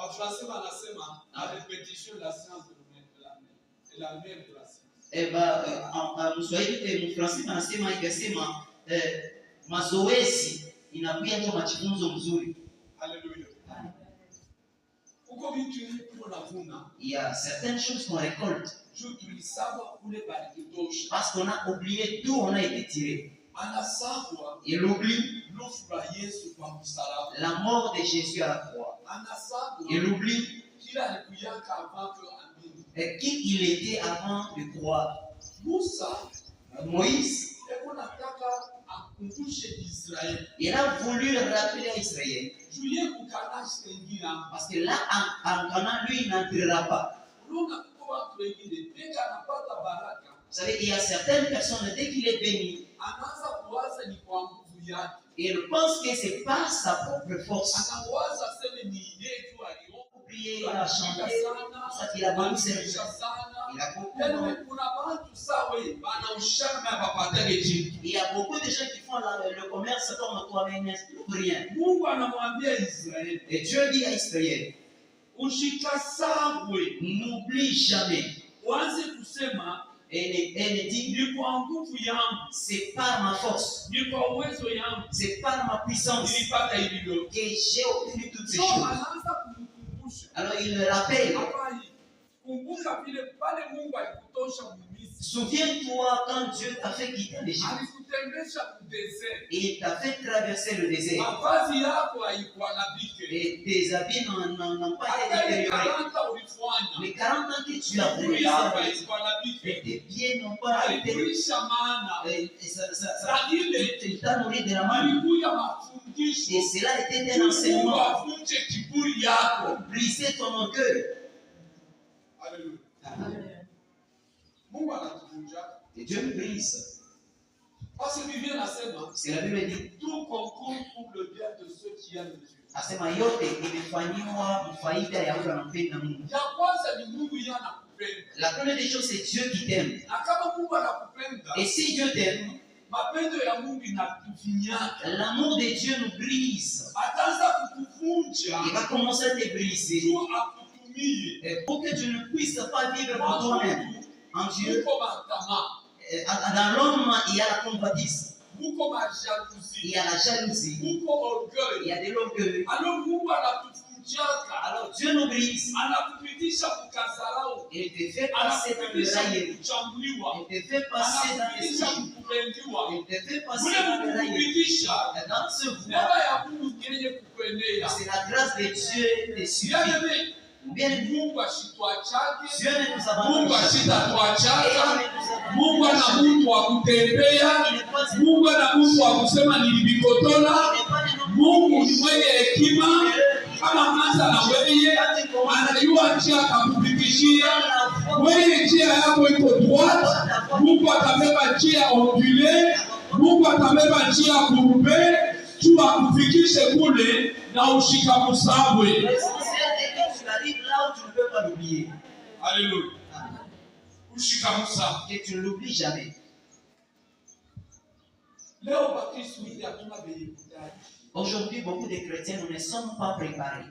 En français, on a la répétition de la science est la mère de la science. En Swahili wanasema ikasema mazoezi inakuwa ndio majifunzo mzuri. Alléluia. Il y a certaines choses qu'on récolte parce qu'on a oublié d'où on a été tiré. Et l'oubli, la mort de Jésus à la croix. Et l'oubli, qui il était avant de croire. Moïse, il a voulu rappeler à Israël. Parce que là, en Canaan, lui, il n'entrera pas. Vous savez, il y a certaines personnes, dès qu'il est béni, il pense que ce n'est pas sa propre force. Prier, il a chanté, ça qu'il a béni, c'est il a beaucoup. Il y a beaucoup de gens qui font le commerce comme toi, mais ils n'expliquent rien. Et Dieu dit à Israël, n'oublie jamais. Et elle dit, c'est par ma force, c'est par ma puissance que j'ai obtenu toutes ces choses. Alors il le rappelle. Souviens-toi quand Dieu t'a fait quitter l'Égypte. Et il t'a fait traverser le désert. Et tes habits n'ont pas été détériorés. Les 40 ans que tu as fait, et tes pieds n'ont pas été. Il t'a nourri de la main. Et cela était un enseignement pour briser ton orgueil. Et Dieu me brise. Parce que la Bible dit tout concourt pour le bien de ceux qui aiment Dieu. Asema yote imefanyiwa faida ya wale wanampenda Mungu. La première des choses, c'est Dieu qui t'aime. Et si Dieu t'aime, l'amour de Dieu nous brise. Il va commencer à te briser. Et pour que tu ne puisses pas vivre pour toi-même. En Dieu, dans l'homme, il y a la convoitise. Il y a la jalousie. Il y a de l'orgueil. Alors Dieu nous brise. Il te fait passer dans le raillerie. Il te fait passer dans l'esprit. Il te fait passer dans le raillerie. Dans ce voie, c'est la grâce de Dieu te suffit. Bien, Dieu ne nous abandonne pas. Mungu ana mtu wa kutembea, Mungu ana mtu wa kusema nilibikotola. Mungu ni mwenye hekima, kama mwanza na wewe anajua njia akakufikishia. Wewe njia yako iko droite, Mungu atabeba njia ondulée, Mungu atabeba njia courbe, tu akufikishe kule na ushika musabwe. Alléluia. Que tu ne l'oublies jamais. Aujourd'hui, beaucoup de chrétiens, nous ne sommes pas préparés.